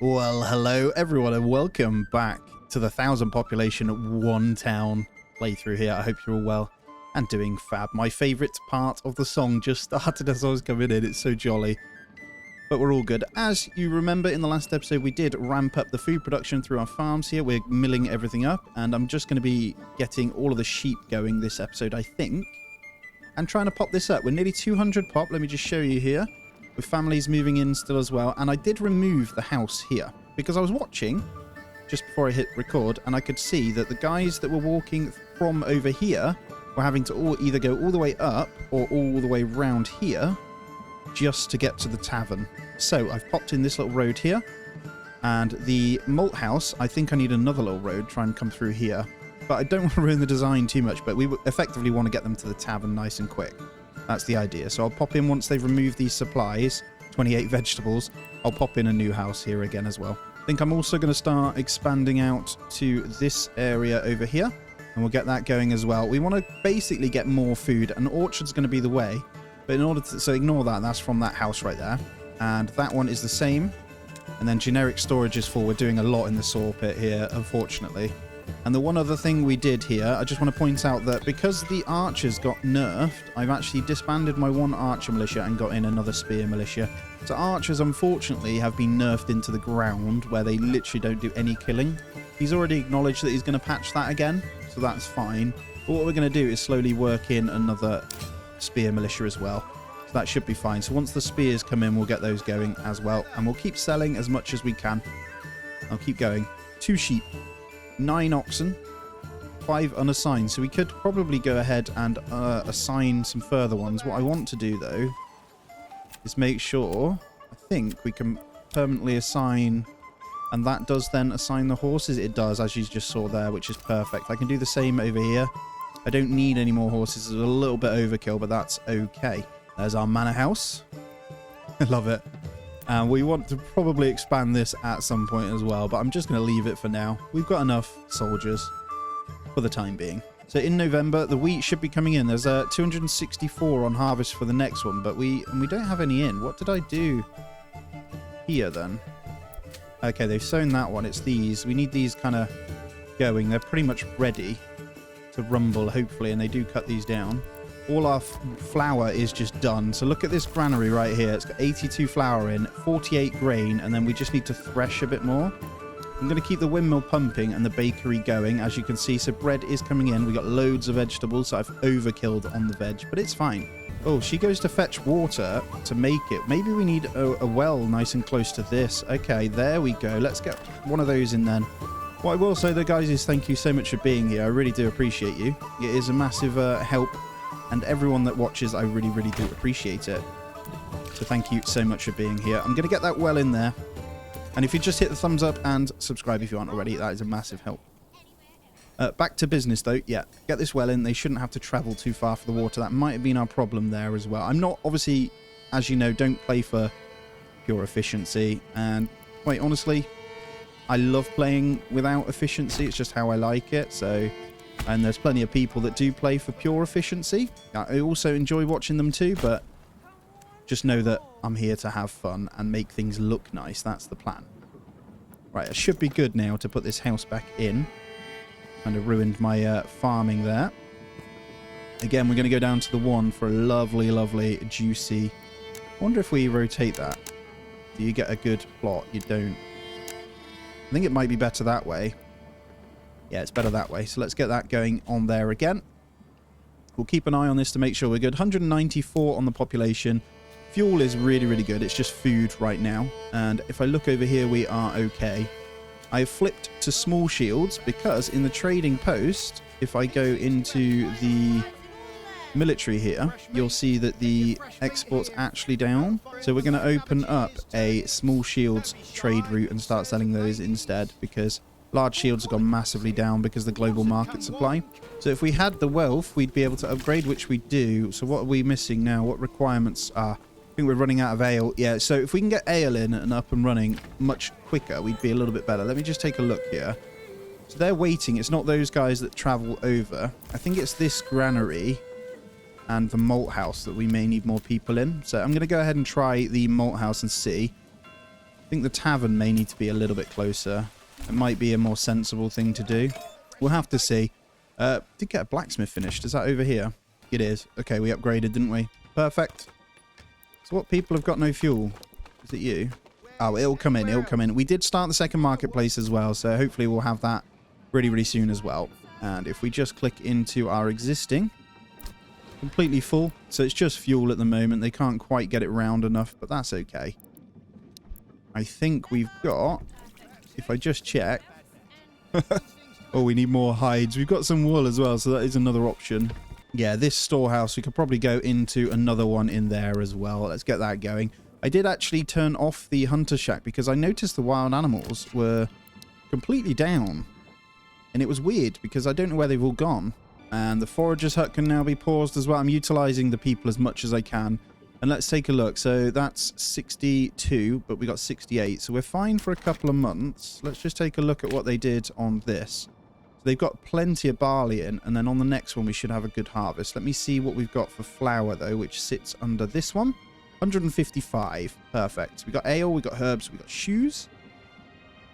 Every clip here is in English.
Well, hello everyone and welcome back to the 1,000 population one town playthrough here. I hope you're all well and doing fab. My favourite part of the song just started as I was coming in. It's so jolly. But we're all good. As you remember in the last episode, we did ramp up the food production through our farms here. We're milling everything up and I'm just going to be getting all of the sheep going this episode, I think. And trying to pop this up. We're nearly 200 pop. Let me just show you here. With families moving in still as well. And I did remove the house here because I was watching just before I hit record and I could see that the guys that were walking from over here were having to either go all the way up or all the way round here just to get to the tavern. So I've popped in this little road here and the malt house, I think I need another little road, try and come through here. But I don't want to ruin the design too much, but we effectively want to get them to the tavern nice and quick. That's the idea. So I'll pop in once they've removed these supplies, 28 vegetables. I'll pop in a new house here again as well. I think I'm also going to start expanding out to this area over here. And we'll get that going as well. We want to basically get more food. And orchard's going to be the way. But in order to... So ignore that. That's from that house right there. And that one is the same. And then generic storage is full. We're doing a lot in the saw pit here, unfortunately. And the one other thing we did here, I just want to point out that because the archers got nerfed, I've actually disbanded my one archer militia and got in another spear militia. So archers, unfortunately, have been nerfed into the ground where they literally don't do any killing. He's already acknowledged that he's going to patch that again, so that's fine. But what we're going to do is slowly work in another spear militia as well. So that should be fine. So once the spears come in, we'll get those going as well. And we'll keep selling as much as we can. I'll keep going. 2 sheep. 9 oxen, 5 unassigned. So we could probably go ahead and assign some further ones. What I want to do, though, is make sure, I think we can permanently assign, and that does then assign the horses. It does, as you just saw there, which is perfect. I can do the same over here. I don't need any more horses. It's a little bit overkill, but that's okay. There's our manor house. I love it. And we want to probably expand this at some point as well, but I'm just going to leave it for now. We've got enough soldiers for the time being. So in November, the wheat should be coming in. There's 264 on harvest for the next one, but we don't have any in. What did I do here then? Okay, they've sown that one. It's these. We need these kind of going. They're pretty much ready to rumble, hopefully, and they do cut these down. All our flour is just done. So look at this granary right here. It's got 82 flour in, 48 grain, and then we just need to thresh a bit more. I'm going to keep the windmill pumping and the bakery going, as you can see. So bread is coming in. We got loads of vegetables, so I've overkilled on the veg, but it's fine. Oh, she goes to fetch water to make it. Maybe we need a well nice and close to this. Okay, there we go. Let's get one of those in then. What I will say, though, guys, is thank you so much for being here. I really do appreciate you. It is a massive help. And everyone that watches, I really, really do appreciate it. So thank you so much for being here. I'm going to get that well in there. And if you just hit the thumbs up and subscribe if you aren't already, that is a massive help. Back to business, though. Yeah, get this well in. They shouldn't have to travel too far for the water. That might have been our problem there as well. I'm not, obviously, as you know, don't play for pure efficiency. And quite honestly, I love playing without efficiency. It's just how I like it. So... And there's plenty of people that do play for pure efficiency. I also enjoy watching them too, but just know that I'm here to have fun and make things look nice. That's the plan. Right, it should be good now to put this house back in. Kind of ruined my farming there. Again, we're going to go down to the 1 for a lovely, lovely, juicy... I wonder if we rotate that. Do you get a good plot? You don't. I think it might be better that way. Yeah, it's better that way. So let's get that going on there again. We'll keep an eye on this to make sure we're good. 194 on the population. Fuel is really, really good. It's just food right now. And if I look over here, we are okay. I've flipped to small shields because in the trading post, if I go into the military here, you'll see that the export's actually down. So we're going to open up a small shields trade route and start selling those instead because... large shields have gone massively down because of the global market supply. So if we had the wealth, we'd be able to upgrade, which we do. So what are we missing now? What requirements are... I think we're running out of ale. Yeah, so if we can get ale in and up and running much quicker, we'd be a little bit better. Let me just take a look here. So they're waiting. It's not those guys that travel over. I think it's this granary and the malt house that we may need more people in. So I'm going to go ahead and try the malt house and see. think the tavern may need to be a little bit closer. It might be a more sensible thing to do. We'll have to see. Did get a blacksmith finished. Is that over here? It is. Okay, we upgraded, didn't we? Perfect. So what people have got no fuel? Is it you? Oh, it'll come in. It'll come in. We did start the second marketplace as well, so hopefully we'll have that really, really soon as well. And if we just click into our existing, completely full. So it's just fuel at the moment. They can't quite get it round enough, but that's okay. I think we've got, if I just check, oh, we need more hides. We've got some wool as well, so that is another option. Yeah, this storehouse, we could probably go into another one in there as well. Let's get that going. I did actually turn off the hunter shack because I noticed the wild animals were completely down. And it was weird because I don't know where they've all gone. And the forager's hut can now be paused as well. I'm utilizing the people as much as I can. And let's take a look. So that's 62, but we got 68. So we're fine for a couple of months. Let's just take a look at what they did on this. So they've got plenty of barley in, and then on the next one we should have a good harvest. Let me see what we've got for flour, though, which sits under this one. 155. Perfect. We got ale, we got herbs, we got shoes.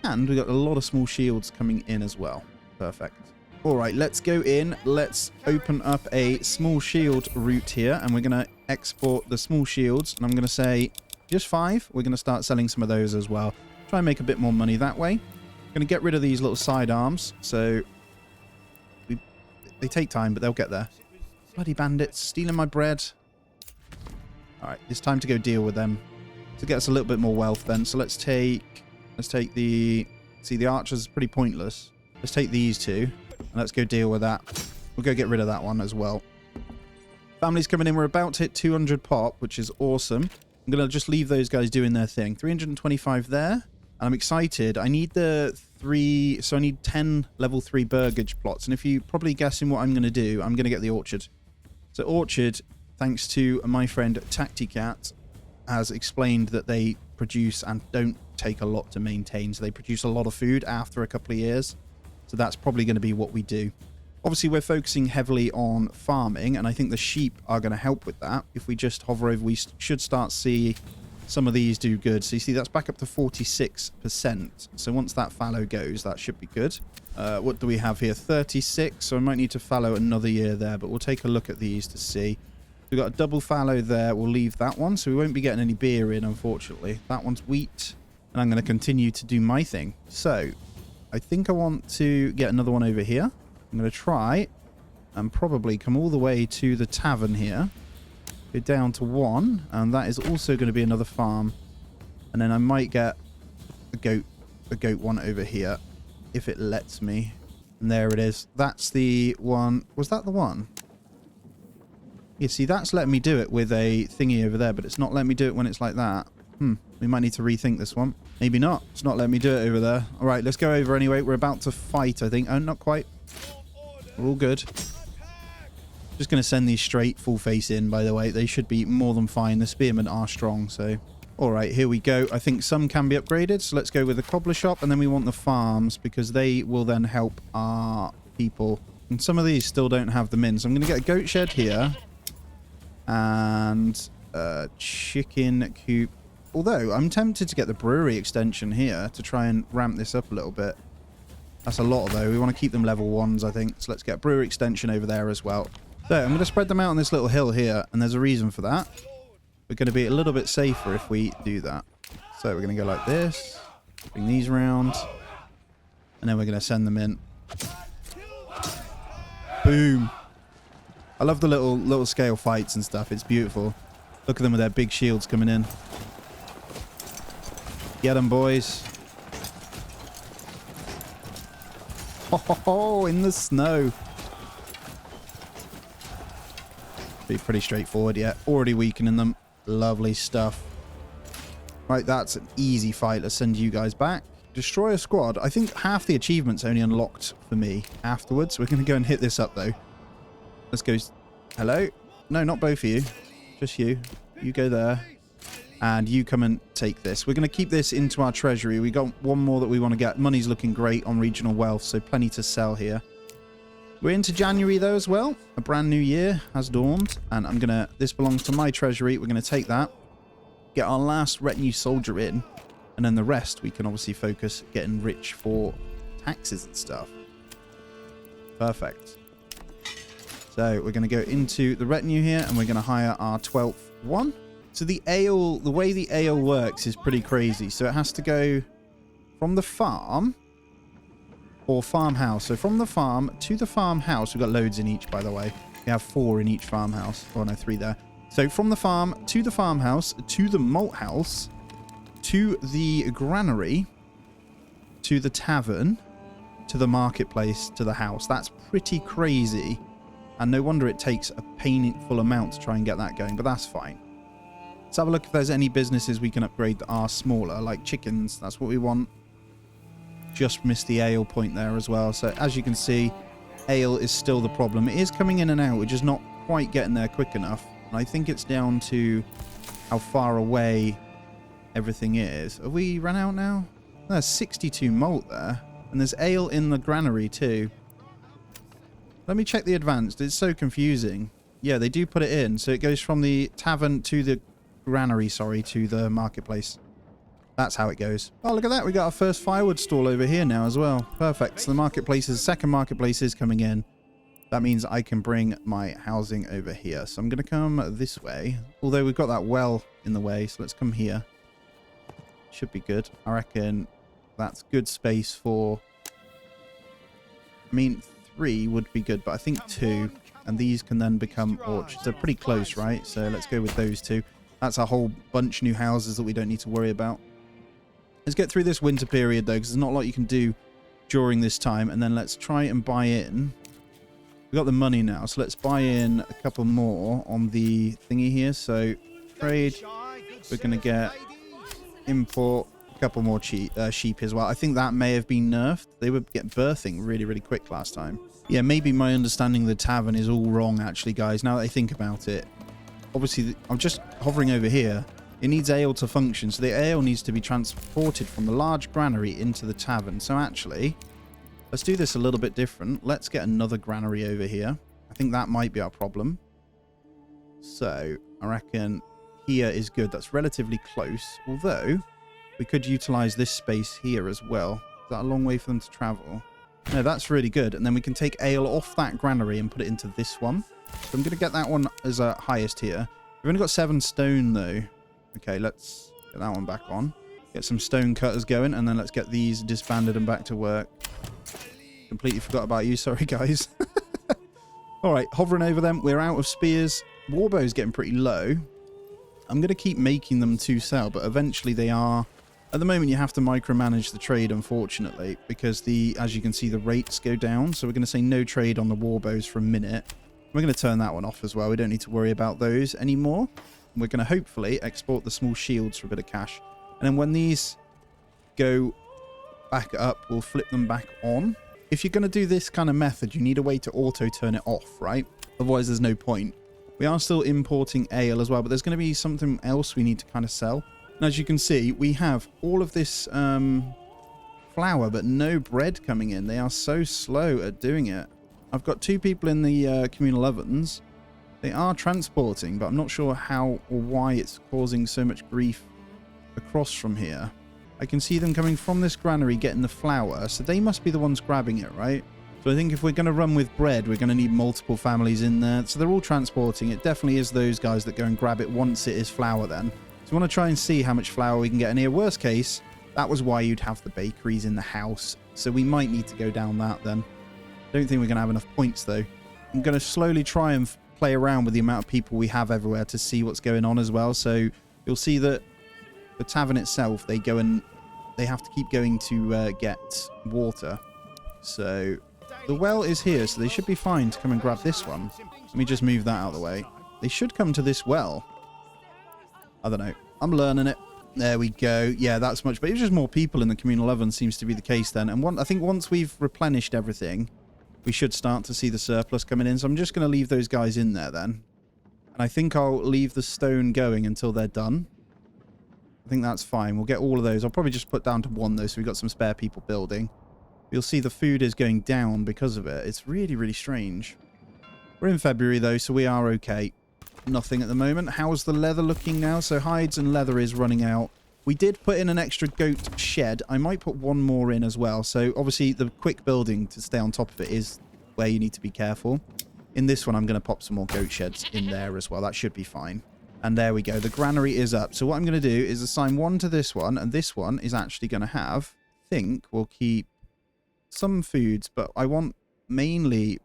And we got a lot of small shields coming in as well. Perfect. All right, let's go in. Let's open up a small shield route here, and we're going to export the small shields. And I'm going to say just 5. We're going to start selling some of those as well. Try and make a bit more money that way. Going to get rid of these little sidearms. So they take time, but they'll get there. Bloody bandits stealing my bread. All right, it's time to go deal with them to get us a little bit more wealth then. So let's take the, see, the archer's pretty pointless. Let's take these two and let's go deal with that. We'll go get rid of that one as well. Family's coming in. We're about to hit 200 pop, which is awesome. I'm going to just leave those guys doing their thing. 325 there. And I'm excited. I need the 3... So I need 10 level 3 burgage plots. And if you're probably guessing what I'm going to do, I'm going to get the orchard. So orchard, thanks to my friend Tacticat, has explained that they produce and don't take a lot to maintain. So they produce a lot of food after a couple of years. So that's probably going to be what we do. Obviously, we're focusing heavily on farming, and I think the sheep are going to help with that. If we just hover over, we should start see some of these do good. So you see, that's back up to 46%. So once that fallow goes, that should be good. What do we have here? 36. So I might need to fallow another year there, but we'll take a look at these to see. We've got a double fallow there. We'll leave that one. So we won't be getting any beer in, unfortunately. That one's wheat. And I'm going to continue to do my thing. So I think I want to get another one over here. I'm going to try and probably come all the way to the tavern here. Go down to 1. And that is also going to be another farm. And then I might get a goat one over here. If it lets me. And there it is. That's the one. Was that the one? Yeah, see, that's letting me do it with a thingy over there, but it's not letting me do it when it's like that. We might need to rethink this one. Maybe not. It's not letting me do it over there. All right, let's go over anyway. We're about to fight, I think. Oh, not quite. We're all good. Just going to send these straight full face in, by the way. They should be more than fine. The spearmen are strong, so... All right, here we go. I think some can be upgraded, so let's go with the cobbler shop, and then we want the farms, because they will then help our people. And some of these still don't have them in, so I'm going to get a goat shed here. And a chicken coop. Although, I'm tempted to get the brewery extension here to try and ramp this up a little bit. That's a lot, though. We want to keep them level 1s, I think. So let's get a brewery extension over there as well. So I'm going to spread them out on this little hill here, and there's a reason for that. We're going to be a little bit safer if we do that. So we're going to go like this. Bring these around. And then we're going to send them in. Boom. I love the little scale fights and stuff. It's beautiful. Look at them with their big shields coming in. Get them, boys. Ho, ho, ho, in the snow. Be pretty straightforward, yeah. Already weakening them. Lovely stuff. Right, that's an easy fight. Let's send you guys back. Destroy a squad. I think half the achievements only unlocked for me afterwards. We're going to go and hit this up, though. Let's go. Hello? No, not both of you. Just you. You go there. And you come and take this. We're going to keep this into our treasury. We got one more that we want to get. Money's looking great on regional wealth, so plenty to sell here. We're into January, though, as well. A brand new year has dawned. And I'm going to... This belongs to my treasury. We're going to take that. Get our last retinue soldier in. And then the rest, we can obviously focus getting rich for taxes and stuff. Perfect. So we're going to go into the retinue here, and we're going to hire our 12th one. So the ale, the way the ale works is pretty crazy. So it has to go from the farm or farmhouse. So from the farm to the farmhouse, we've got loads in each, by the way. We have 4 in each farmhouse. Oh no, 3 there. So from the farm to the farmhouse, to the malt house, to the granary, to the tavern, to the marketplace, to the house. That's pretty crazy. And no wonder it takes a painful amount to try and get that going, but that's fine. Let's have a look if there's any businesses we can upgrade that are smaller, like chickens. That's what we want. Just missed the ale point there as well. So as you can see, ale is still the problem. It is coming in and out. We're just not quite getting there quick enough. And I think it's down to how far away everything is. Have we run out now? There's 62 malt there. And there's ale in the granary too. Let me check the advanced. It's so confusing. Yeah, they do put it in. So it goes from the tavern to the granary, sorry, to the marketplace. That's how it goes. Oh, look at that. We got our first firewood stall over here now as well. Perfect. So the marketplace is, second marketplace is coming in. That means I can bring my housing over here. So I'm going to come this way. Although we've got that well in the way. So let's come here. Should be good. I reckon that's good space for... I mean, 3 would be good, but I think 2. And these can then become orchards. They're pretty close, right? So let's go with those 2. That's a whole bunch of new houses that we don't need to worry about. Let's get through this winter period, though, because there's not a lot you can do during this time. And then let's try and buy in. We've got the money now, so let's buy in a couple more on the thingy here. So trade, we're going to get import a couple more sheep as well. I think that may have been nerfed. They would get birthing really, really quick last time. Yeah, maybe my understanding of the tavern is all wrong, actually, guys, now that I think about it. Obviously, I'm just hovering over here. It needs ale to function, so the ale needs to be transported from the large granary into the tavern. So actually, let's do this a little bit different. Let's get another granary over here. I think that might be our problem. So I reckon here is good. That's relatively close, although we could utilize this space here as well. Is that a long way for them to travel? No, that's really good. And then we can take ale off that granary and put it into this one. So I'm going to get that one as a highest here. We've only got 7 stone, though. Okay, let's get that one back on. Get some stone cutters going, and then let's get these disbanded and back to work. Completely forgot about you. Sorry, guys. All right, hovering over them. We're out of spears. Warbow's getting pretty low. I'm going to keep making them to sell, but eventually they are... At the moment, you have to micromanage the trade, unfortunately, because as you can see, the rates go down. So we're going to say no trade on the warbows for a minute. We're going to turn that one off as well. We don't need to worry about those anymore. We're going to hopefully export the small shields for a bit of cash. And then when these go back up, we'll flip them back on. If you're going to do this kind of method, you need a way to auto turn it off, right? Otherwise, there's no point. We are still importing ale as well, but there's going to be something else we need to kind of sell. And as you can see, we have all of this flour, but no bread coming in. They are so slow at doing it. I've got 2 people in the communal ovens. They are transporting, but I'm not sure how or why it's causing so much grief across from here. I can see them coming from this granary getting the flour, so they must be the ones grabbing it, right? So I think if we're going to run with bread, we're going to need multiple families in there. So they're all transporting. It definitely is those guys that go and grab it once it is flour then. So we want to try and see how much flour we can get in here. Worst case, that was why you'd have the bakeries in the house. So we might need to go down that then. Don't think we're going to have enough points though. I'm going to slowly try and play around with the amount of people we have everywhere to see what's going on as well. So you'll see that the tavern itself, they have to keep going to get water. So the well is here, so they should be fine to come and grab this one. Let me just move that out of the way. They should come to this well. I don't know. I'm learning it. There we go. Yeah, that's much better. It's just more people in the communal oven seems to be the case then. And I think once we've replenished everything, we should start to see the surplus coming in. So I'm just going to leave those guys in there then. And I think I'll leave the stone going until they're done. I think that's fine. We'll get all of those. I'll probably just put down to 1 though, so we've got some spare people building. You'll see the food is going down because of it. It's really, really strange. We're in February though, so we are okay. Nothing at the moment. How's the leather looking now? So hides and leather is running out. We did put in an extra goat shed. I might put one more in as well. So obviously the quick building to stay on top of it is where you need to be careful. In this one, I'm going to pop some more goat sheds in there as well. That should be fine. And there we go. The granary is up. So what I'm going to do is assign one to this one. And this one is actually going to have, I think we'll keep some foods, but I want mainly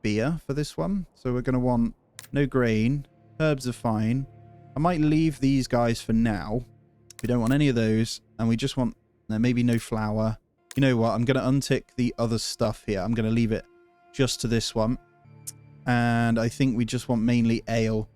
beer for this one. So we're going to want no grain. Herbs are fine. I might leave these guys for now. We don't want any of those. And we just want maybe no flour. You know what? I'm going to untick the other stuff here. I'm going to leave it just to this one. And I think we just want mainly ale.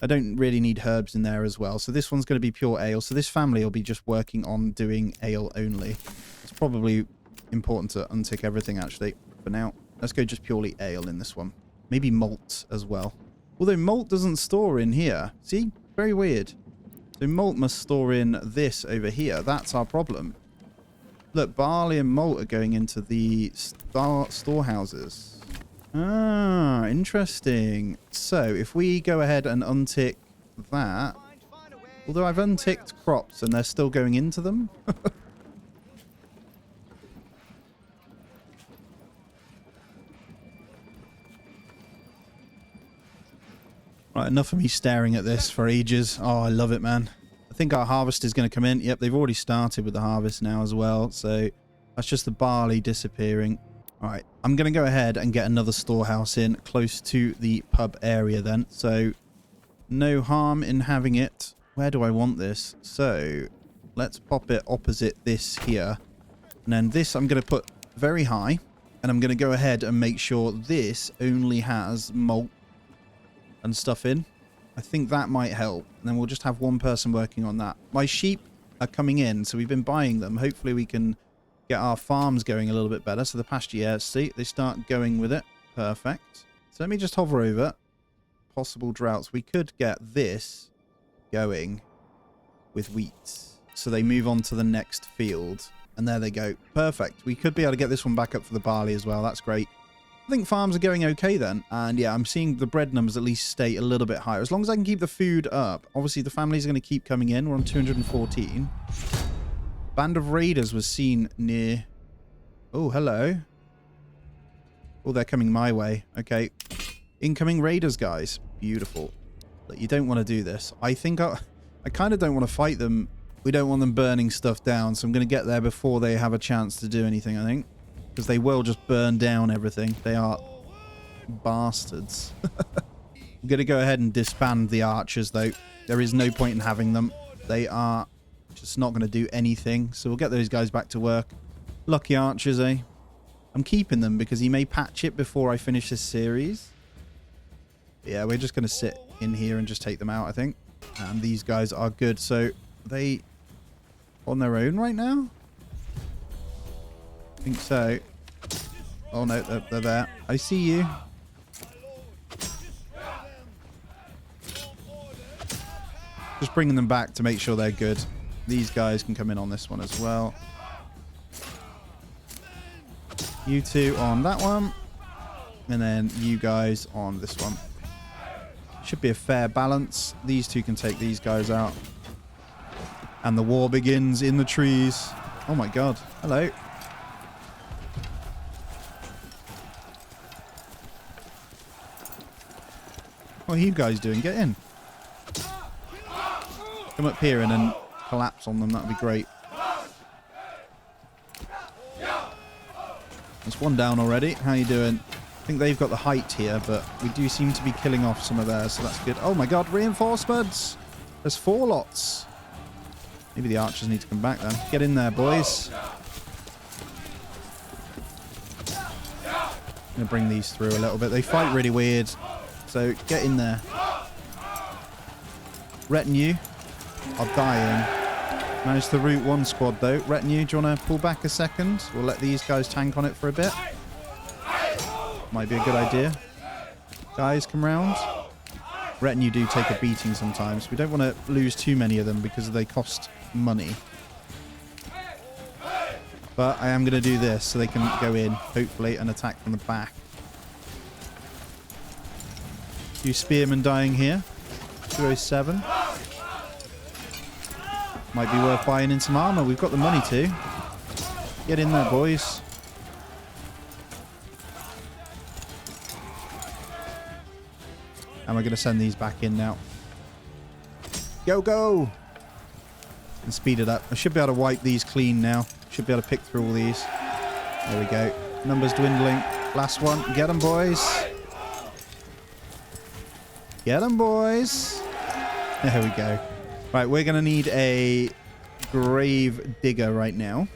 I don't really need herbs in there as well. So this one's going to be pure ale. So this family will be just working on doing ale only. It's probably important to untick everything actually. For now, let's go just purely ale in this one. Maybe malt as well. Although malt doesn't store in here. See? Very weird. So malt must store in this over here. That's our problem. Look, barley and malt are going into the storehouses. Ah, interesting. So if we go ahead and untick that, although I've unticked crops and they're still going into them. Right, enough of me staring at this for ages. Oh, I love it, man. I think our harvest is going to come in. Yep, they've already started with the harvest now as well. So that's just the barley disappearing. All right, I'm going to go ahead and get another storehouse in close to the pub area then. So no harm in having it. Where do I want this? So let's pop it opposite this here. And then this I'm going to put very high. And I'm going to go ahead and make sure this only has malt and stuff in. I think that might help. And then we'll just have one person working on that. My sheep are coming in, so we've been buying them. Hopefully we can get our farms going a little bit better. So the pasture, yeah, see, they start going with it. Perfect. So let me just hover over possible droughts. We could get this going with wheat. So they move on to the next field. And there they go. Perfect. We could be able to get this one back up for the barley as well. That's great. I think farms are going okay then. And yeah, I'm seeing the bread numbers at least stay a little bit higher. As long as I can keep the food up. Obviously, the families are going to keep coming in. We're on 214. Band of raiders was seen near... Oh, hello. Oh, they're coming my way. Okay. Incoming raiders, guys. Beautiful. But you don't want to do this. I think I kind of don't want to fight them. We don't want them burning stuff down. So I'm going to get there before they have a chance to do anything, I think. Because they will just burn down everything. They are bastards. I'm going to go ahead and disband the archers, though. There is no point in having them. They are just not going to do anything. So we'll get those guys back to work. Lucky archers, eh? I'm keeping them because he may patch it before I finish this series. Yeah, we're just going to sit in here and just take them out, I think. And these guys are good. So they on their own right now? I think so. Oh no, they're there. I see you. Just bringing them back to make sure they're good. These guys can come in on this one as well. You two on that one. And then you guys on this one. Should be a fair balance. These two can take these guys out. And the war begins in the trees. Oh my god. Hello. What are you guys doing? Get in. Come up here and then collapse on them. That would be great. There's one down already. How you doing? I think they've got the height here, but we do seem to be killing off some of theirs, so that's good. Oh my god, reinforcements! There's 4 lots. Maybe the archers need to come back then. Get in there, boys. I'm going to bring these through a little bit. They fight really weird. So get in there. Retinue are dying. Managed to root one squad though. Retinue, do you want to pull back a second? We'll let these guys tank on it for a bit. Might be a good idea. Guys, come round. Retinue do take a beating sometimes. We don't want to lose too many of them because they cost money. But I am going to do this so they can go in, hopefully, and attack from the back. 2 spearmen dying here. 207. Might be worth buying in some armor. We've got the money to. Get in there, boys. And we're going to send these back in now. Go, go! And speed it up. I should be able to wipe these clean now. Should be able to pick through all these. There we go. Numbers dwindling. Last one. Get them, boys. Get them, boys. There we go. Right, we're going to need a grave digger right now.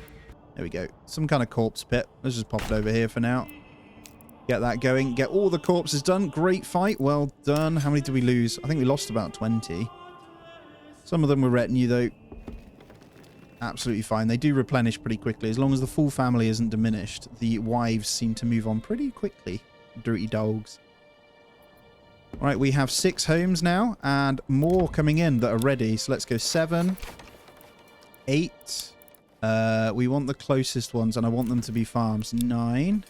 There we go. Some kind of corpse pit. Let's just pop it over here for now. Get that going. Get all the corpses done. Great fight. Well done. How many did we lose? I think we lost about 20. Some of them were retinue, though. Absolutely fine. They do replenish pretty quickly. As long as the full family isn't diminished, the wives seem to move on pretty quickly. Dirty dogs. All right, we have 6 homes now, and more coming in that are ready. So let's go 7, 8. We want the closest ones, and I want them to be farms. 9.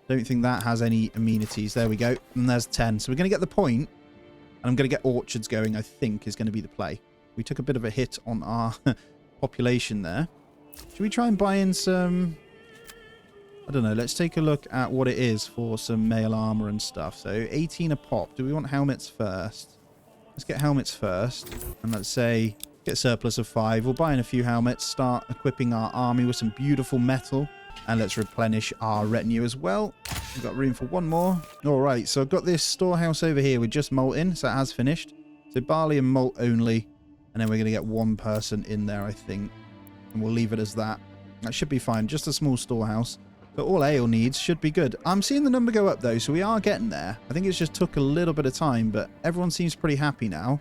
Don't think that has any amenities. There we go. And there's 10. So we're going to get the point, and I'm going to get orchards going, I think, is going to be the play. We took a bit of a hit on our population there. Should we try and buy in some... I don't know. Let's take a look at what it is for some mail armor and stuff. So 18 a pop. Do we want helmets first? Let's get helmets first. And let's say get a surplus of 5. We'll buy in a few helmets. Start equipping our army with some beautiful metal. And let's replenish our retinue as well. We've got room for one more. All right. So I've got this storehouse over here with just malt in. So it has finished. So barley and malt only. And then we're going to get one person in there, I think. And we'll leave it as that. That should be fine. Just a small storehouse. But all ale needs should be good. I'm seeing the number go up, though, so we are getting there. I think it's just took a little bit of time, but everyone seems pretty happy now.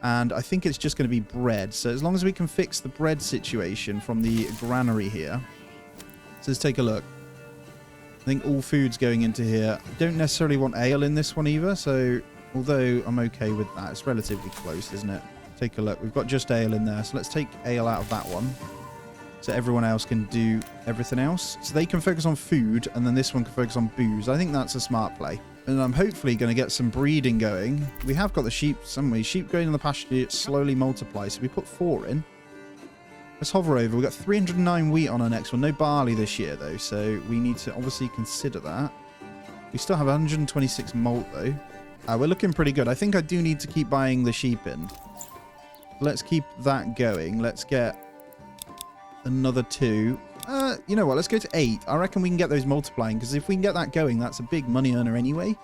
And I think it's just going to be bread. So as long as we can fix the bread situation from the granary here. So let's take a look. I think all food's going into here. I don't necessarily want ale in this one either, so although I'm okay with that, it's relatively close, isn't it? Take a look. We've got just ale in there, so let's take ale out of that one. So everyone else can do everything else. So they can focus on food, and then this one can focus on booze. I think that's a smart play. And I'm hopefully going to get some breeding going. We have got the sheep somewhere. Sheep going in the pasture slowly multiply. So we put 4 in. Let's hover over. We've got 309 wheat on our next one. No barley this year, though. So we need to obviously consider that. We still have 126 malt, though. We're looking pretty good. I think I do need to keep buying the sheep in. Let's keep that going. Let's get another 2. You know what? Let's go to 8. I reckon we can get those multiplying, because if we can get that going, that's a big money earner anyway.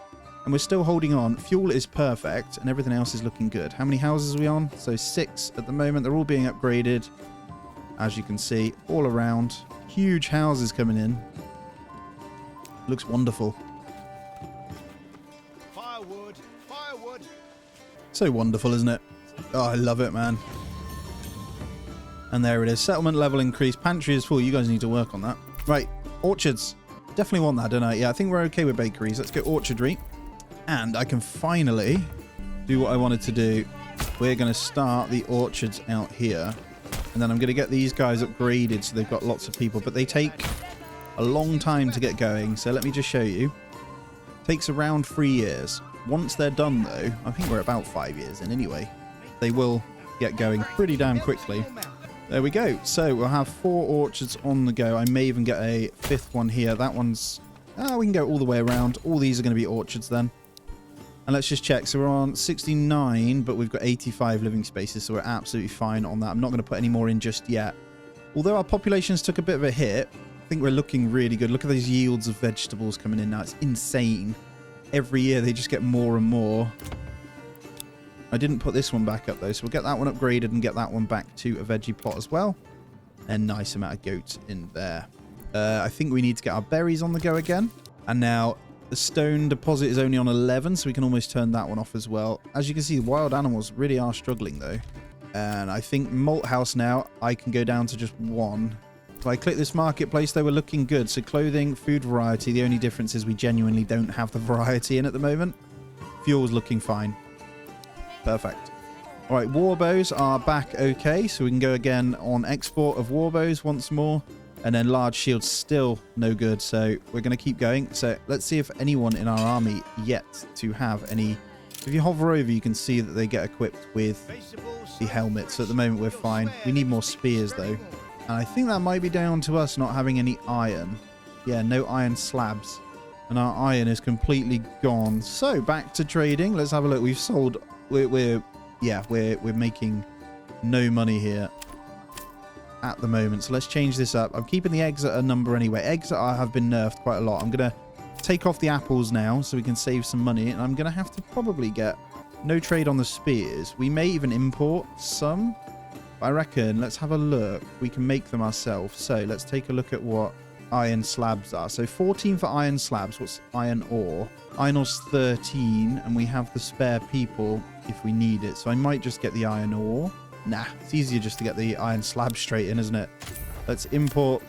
And we're still holding on. Fuel is perfect, and everything else is looking good. How many houses are we on? So 6 at the moment. They're all being upgraded, as you can see, all around. Huge houses coming in. Looks wonderful. Firewood, firewood. So wonderful, isn't it? Oh, I love it, man. And there it is. Settlement level increase. Pantry is full. You guys need to work on that. Right. Orchards. Definitely want that, don't I? Yeah, I think we're okay with bakeries. Let's go orchardry. And I can finally do what I wanted to do. We're going to start the orchards out here. And then I'm going to get these guys upgraded so they've got lots of people. But they take a long time to get going. So let me just show you. Takes around 3 years. Once they're done, though, I think we're about 5 years in anyway. They will get going pretty damn quickly. There we go. So we'll have 4 orchards on the go. I may even get a 5th one here. That one's... we can go all the way around. All these are going to be orchards then. And let's just check. So we're on 69, but we've got 85 living spaces, so we're absolutely fine on that. I'm not going to put any more in just yet. Although our populations took a bit of a hit, I think we're looking really good. Look at those yields of vegetables coming in now. It's insane. Every year they just get more and more. I didn't put this one back up, though, so we'll get that one upgraded and get that one back to a veggie plot as well. And nice amount of goats in there. I think we need to get our berries on the go again. And now the stone deposit is only on 11, so we can almost turn that one off as well. As you can see, the wild animals really are struggling, though. And I think malt house now, I can go down to just 1. If I click this marketplace, though, we're looking good. So clothing, food variety, the only difference is we genuinely don't have the variety in at the moment. Fuel's looking fine. Perfect. All right, warbows are back okay, so we can go again on export of warbows once more. And then large shields still no good, so we're going to keep going. So let's see if anyone in our army yet to have any If you hover over, you can see that they get equipped with the helmets. So at the moment, we're fine. We need more spears, though. And I think that might be down to us not having any iron. Yeah, no iron slabs. And our iron is completely gone. So back to trading. Let's have a look. We've sold. We're making no money here at the moment. So let's change this up. I'm keeping the eggs at a number anyway. Eggs have been nerfed quite a lot. I'm going to take off the apples now so we can save some money. And I'm going to have to probably get no trade on the spears. We may even import some. I reckon, let's have a look. We can make them ourselves. So let's take a look at what iron slabs are. So 14 for iron slabs. What's iron ore? Iron ore's 13, and we have the spare people if we need it. So I might just get the iron ore. Nah, it's easier just to get the iron slab straight in, isn't it? Let's import,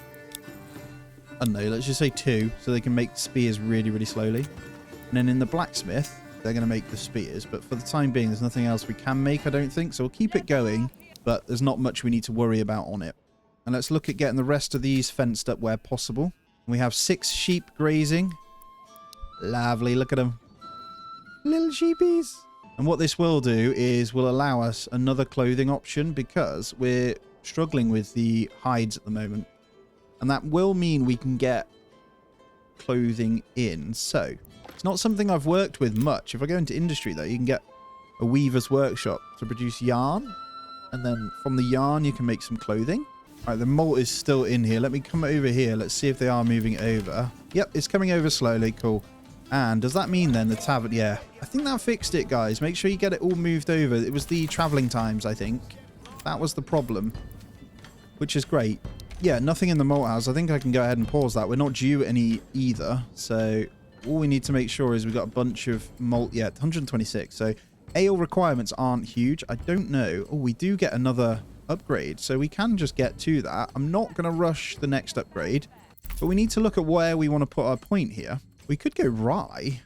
I don't know, let's just say 2, so they can make spears really, really slowly. And then in the blacksmith, they're going to make the spears. But for the time being, there's nothing else we can make, I don't think. So we'll keep it going, but there's not much we need to worry about on it. And let's look at getting the rest of these fenced up where possible. We have 6 sheep grazing. Lovely, look at them. Little sheepies. And what this will do is will allow us another clothing option because we're struggling with the hides at the moment. And that will mean we can get clothing in. So it's not something I've worked with much. If I go into industry, though, you can get a weaver's workshop to produce yarn. And then from the yarn, you can make some clothing. All right, the malt is still in here. Let me come over here. Let's see if they are moving over. Yep, it's coming over slowly. Cool. And does that mean then the tavern? Yeah, I think that fixed it, guys. Make sure you get it all moved over. It was the traveling times, I think. That was the problem, which is great. Yeah, nothing in the malt house. I think I can go ahead and pause that. We're not due any either. So all we need to make sure is we've got a bunch of malt. Yeah, 126. So ale requirements aren't huge. I don't know. Oh, we do get another upgrade, so we can just get to that. I'm not going to rush the next upgrade, but we need to look at where we want to put our point here. We could go rye,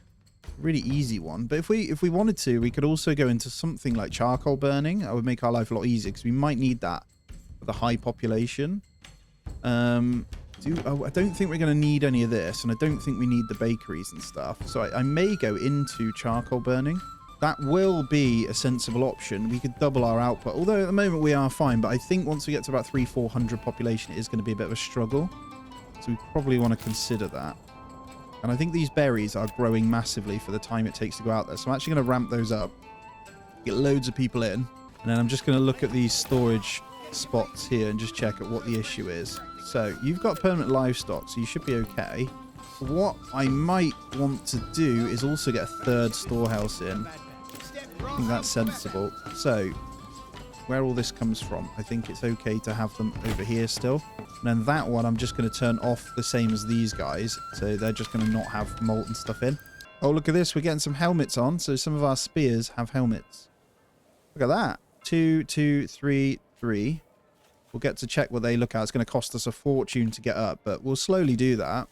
really easy one, but if we wanted to, we could also go into something like charcoal burning. That would make our life a lot easier because we might need that for the high population. I don't think we're going to need any of this, and I don't think we need the bakeries and stuff, so I may go into charcoal burning. That will be a sensible option. We could double our output, although at the moment we are fine, but I think once we get to about 300-400 population, it is going to be a bit of a struggle. So we probably want to consider that. And I think these berries are growing massively for the time it takes to go out there. So I'm actually going to ramp those up, get loads of people in, and then I'm just going to look at these storage spots here and just check at what the issue is. So you've got permanent livestock, so you should be okay. What I might want to do is also get a 3rd storehouse in. I think that's sensible. So where all this comes from, I think it's okay to have them over here still. And then that one, I'm just going to turn off the same as these guys. So they're just going to not have molten stuff in. Oh, look at this. We're getting some helmets on. So some of our spears have helmets. Look at that. 2, 2, 3, 3. We'll get to check what they look at. It's going to cost us a fortune to get up, but we'll slowly do that.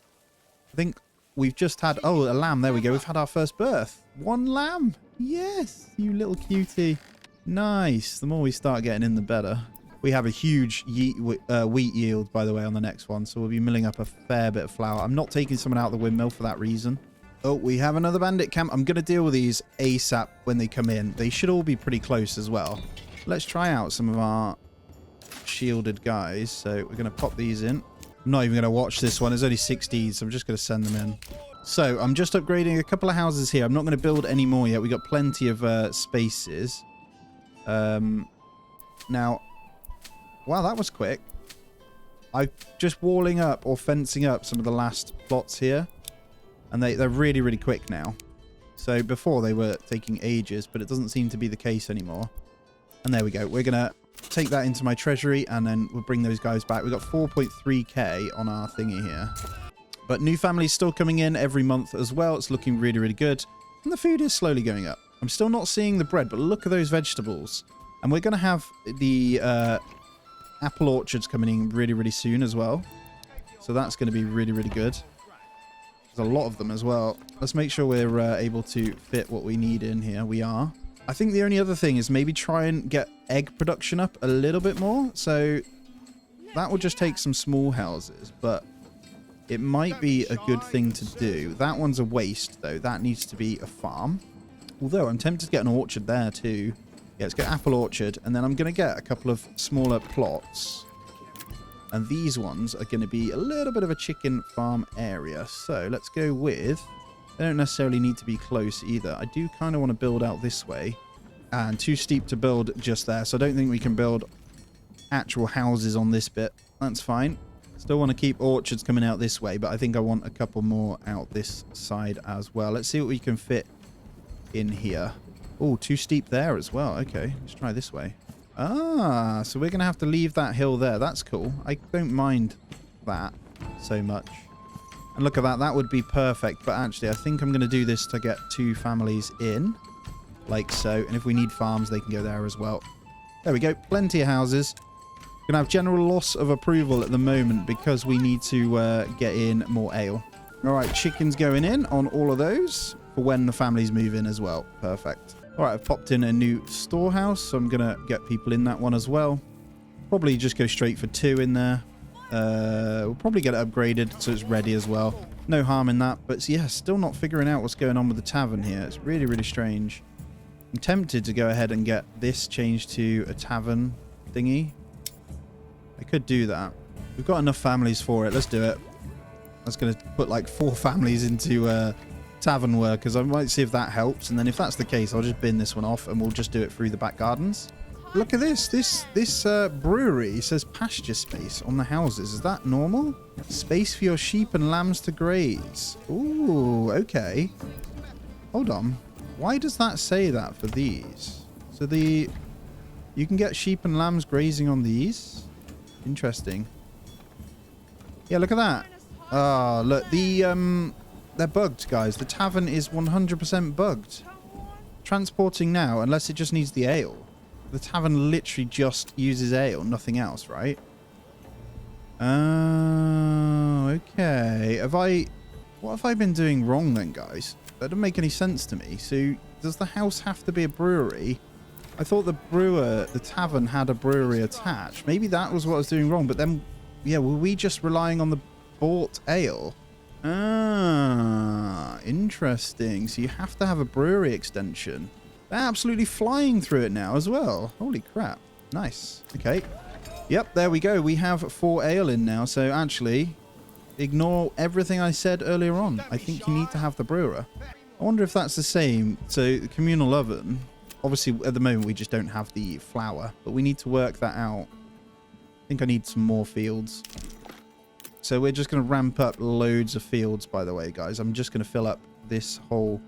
I think we've just had... Oh, a lamb. There we go. We've had our first birth. 1 lamb. Yes, you little cutie. Nice. The more we start getting in, the better. We have a huge wheat yield, by the way, on the next one. So we'll be milling up a fair bit of flour. I'm not taking someone out of the windmill for that reason. Oh, we have another bandit camp. I'm going to deal with these ASAP when they come in. They should all be pretty close as well. Let's try out some of our shielded guys. So we're going to pop these in. I'm not even going to watch this one. There's only 16, so I'm just going to send them in. So I'm just upgrading a couple of houses here. I'm not going to build any more yet. We've got plenty of spaces. Now, wow, that was quick. I'm just walling up or fencing up some of the last plots here. And they're really, really quick now. So before they were taking ages, but it doesn't seem to be the case anymore. And there we go. We're going to take that into my treasury and then we'll bring those guys back. We've got 4.3k on our thingy here. But new families still coming in every month as well. It's looking really, really good. And the food is slowly going up. I'm still not seeing the bread, but look at those vegetables. And we're going to have the apple orchards coming in really, really soon as well. So that's going to be really, really good. There's a lot of them as well. Let's make sure we're able to fit what we need in here. We are. I think the only other thing is maybe try and get egg production up a little bit more. So that will just take some small houses, but it might be a good thing to do. That one's a waste, though. That needs to be a farm. Although I'm tempted to get an orchard there too. Yeah, let's get apple orchard. And then I'm going to get a couple of smaller plots. And these ones are going to be a little bit of a chicken farm area. So let's go with... They don't necessarily need to be close either. I do kind of want to build out this way. And too steep to build just there. So I don't think we can build actual houses on this bit. That's fine. Still want to keep orchards coming out this way. But I think I want a couple more out this side as well. Let's see what we can fit in here. Oh, too steep there as well. Okay, let's try this way. Ah, so we're going to have to leave that hill there. That's cool. I don't mind that so much. And look at that. That would be perfect. But actually, I think I'm going to do this to get 2 families in. Like so. And if we need farms, they can go there as well. There we go. Plenty of houses. Going to have general loss of approval at the moment because we need to get in more ale. All right, chickens going in on all of those for when the families move in as well. Perfect. All right, I've popped in a new storehouse, so I'm going to get people in that one as well. Probably just go straight for 2 in there. We'll probably get it upgraded so it's ready as well. No harm in that, but yeah, still not figuring out what's going on with the tavern here. It's really, really strange. I'm tempted to go ahead and get this changed to a tavern thingy. I could do that. We've got enough families for it. Let's do it. I was going to put like 4 families into tavern workers. I might see if that helps, and then if that's the case, I'll just bin this one off and we'll just do it through the back gardens. Look at this. This brewery says pasture space on the houses. Is that normal? Space for your sheep and lambs to graze. Ooh, okay. Hold on. Why does that say that for these? So you can get sheep and lambs grazing on these. Interesting. Yeah, look at that. Ah, look, they're bugged, guys. The tavern is 100% bugged. Transporting now, unless it just needs the ale. The tavern literally just uses ale, nothing else, right? Oh, okay. What have I been doing wrong then, guys? That doesn't make any sense to me. So, does the house have to be a brewery? I thought the tavern had a brewery attached. Maybe that was what I was doing wrong. But then, yeah, were we just relying on the bought ale? Ah, interesting. So you have to have a brewery extension. They're absolutely flying through it now as well. Holy crap. Nice. Okay. Yep, there we go. We have 4 ale in now. So actually, ignore everything I said earlier on. I think you need to have the brewer. I wonder if that's the same. So the communal oven, obviously at the moment we just don't have the flour, but we need to work that out. I think I need some more fields. So we're just going to ramp up loads of fields, by the way, guys. I'm just going to fill up this whole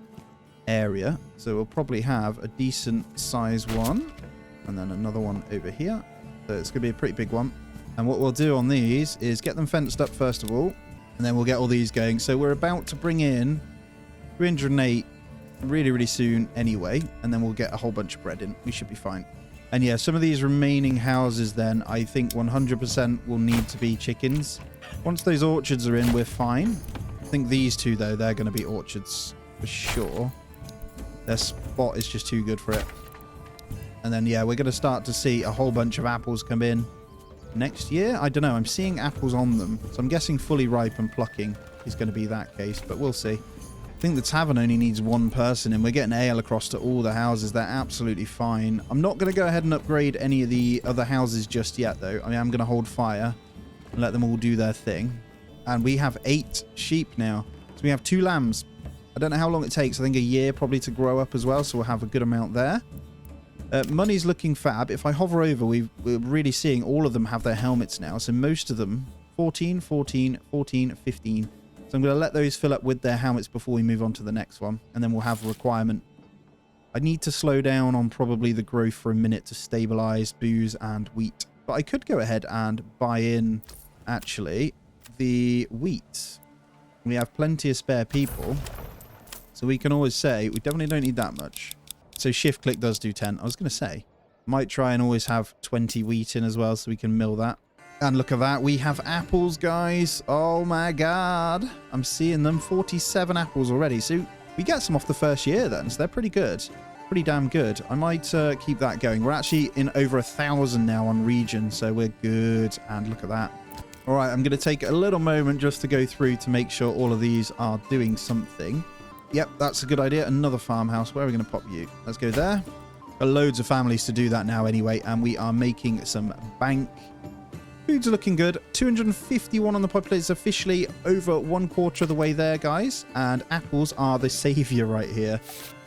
area. So we'll probably have a decent size one. And then another one over here. So it's going to be a pretty big one. And what we'll do on these is get them fenced up first of all. And then we'll get all these going. So we're about to bring in 308 really, really soon anyway. And then we'll get a whole bunch of bread in. We should be fine. And yeah, some of these remaining houses then, I think 100% will need to be chickens. Once those orchards are in, we're fine. I think these 2, though, they're going to be orchards for sure. Their spot is just too good for it. And then, yeah, we're going to start to see a whole bunch of apples come in next year. I don't know. I'm seeing apples on them. So I'm guessing fully ripe and plucking is going to be that case, but we'll see. I think the tavern only needs 1 person, and we're getting ale across to all the houses. They're absolutely fine. I'm not going to go ahead and upgrade any of the other houses just yet, though. I mean, I'm going to hold fire and let them all do their thing. And we have 8 sheep now. So we have 2 lambs. I don't know how long it takes. I think a year probably to grow up as well, so we'll have a good amount there. Money's looking fab. If I hover over, we're really seeing all of them have their helmets now. So most of them, 14, 14, 14, 15. So I'm going to let those fill up with their helmets before we move on to the next one. And then we'll have a requirement. I need to slow down on probably the growth for a minute to stabilize booze and wheat. But I could go ahead and buy in, actually, the wheat. We have plenty of spare people. So we can always say, we definitely don't need that much. So shift click does do 10. I was going to say, might try and always have 20 wheat in as well so we can mill that. And look at that. We have apples, guys. Oh, my God. I'm seeing them. 47 apples already. So we get some off the first year then. So they're pretty good. Pretty damn good. I might keep that going. We're actually in over 1,000 now on region. So we're good. And look at that. All right. I'm going to take a little moment just to go through to make sure all of these are doing something. Yep, that's a good idea. Another farmhouse. Where are we going to pop you? Let's go there. Got loads of families to do that now anyway, and we are making some bank. Food's looking good. 251 on the population. It's officially over 1/4 of the way there, guys. And apples are the savior right here.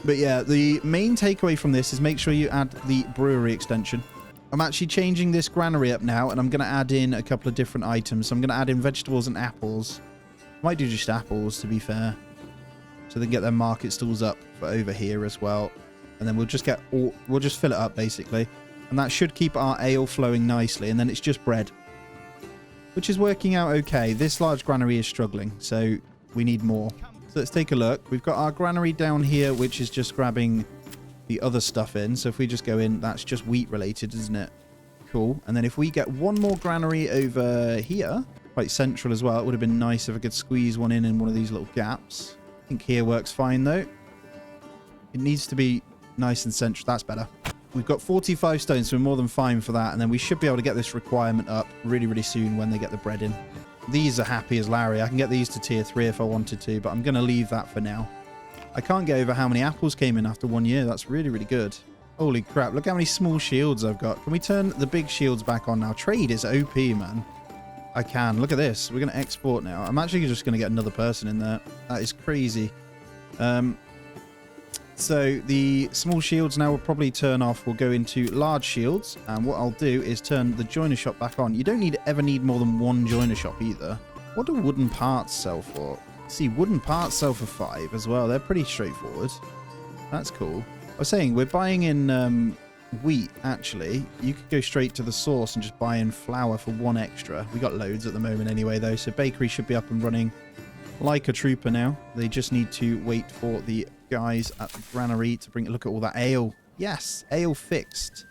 But yeah, the main takeaway from this is make sure you add the brewery extension. I'm actually changing this granary up now, and I'm going to add in a couple of different items. So I'm going to add in vegetables and apples. Might do just apples, to be fair. So they can get their market stalls up for over here as well. And then we'll just fill it up, basically. And that should keep our ale flowing nicely. And then it's just bread, which is working out okay. This large granary is struggling, so we need more. So let's take a look. We've got our granary down here, which is just grabbing the other stuff in. So if we just go in, that's just wheat related, isn't it? Cool. And then if we get one more granary over here, quite central as well, it would have been nice if I could squeeze one in one of these little gaps. I think here works fine, though. It needs to be nice and central. That's better. We've got 45 stones, so we're more than fine for that. And then we should be able to get this requirement up really, really soon when they get the bread in. These are happy as Larry. I can get these to tier 3 if I wanted to, but I'm going to leave that for now. I can't get over how many apples came in after 1 year. That's really, really good. Holy crap. Look how many small shields I've got. Can we turn the big shields back on now? Trade is OP, man. I can. Look at this. We're going to export now. I'm actually just going to get another person in there. That is crazy. So the small shields now will probably turn off. We'll go into large shields. And what I'll do is turn the joiner shop back on. You don't ever need more than one joiner shop either. What do wooden parts sell for? See, wooden parts sell for 5 as well. They're pretty straightforward. That's cool. I was saying, we're buying in wheat, actually. You could go straight to the source and just buy in flour for 1 extra. We got loads at the moment anyway, though. So bakery should be up and running like a trooper now. They just need to wait for the guys at the granary to bring... Look at all that ale. Yes, ale fixed.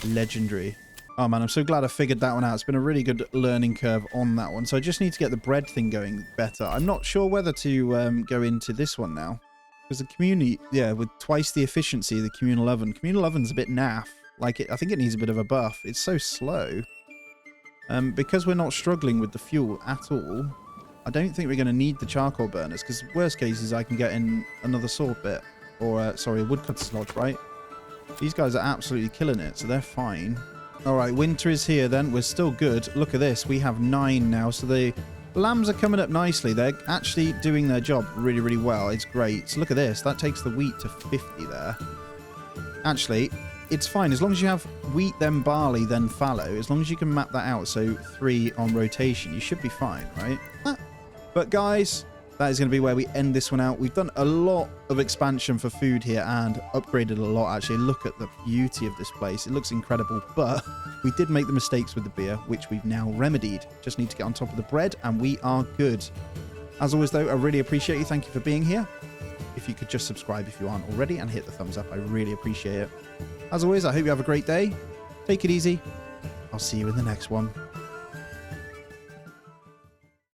Legendary. Oh man, I'm so glad I figured that one out. It's been a really good learning curve on that one. So I just need to get the bread thing going better. I'm not sure whether to go into this one now. Because the community, yeah, with twice the efficiency of the communal oven. Communal oven's a bit naff. Like, I think it needs a bit of a buff. It's so slow. Because we're not struggling with the fuel at all, I don't think we're going to need the charcoal burners, because worst case is I can get in another sword bit. Or, sorry, a woodcutter's lodge, right? These guys are absolutely killing it, so they're fine. Alright, winter is here then. We're still good. Look at this. We have 9 now, so the lambs are coming up nicely. They're actually doing their job really, really well. It's great. So look at this. That takes the wheat to 50 there. Actually, it's fine. As long as you have wheat, then barley, then fallow. As long as you can map that out, so 3 on rotation, you should be fine, right? But guys, that is going to be where we end this one out. We've done a lot of expansion for food here and upgraded a lot, actually. Look at the beauty of this place. It looks incredible, but we did make the mistakes with the beer, which we've now remedied. Just need to get on top of the bread, and we are good. As always, though, I really appreciate you. Thank you for being here. If you could just subscribe if you aren't already and hit the thumbs up, I really appreciate it. As always, I hope you have a great day. Take it easy. I'll see you in the next one.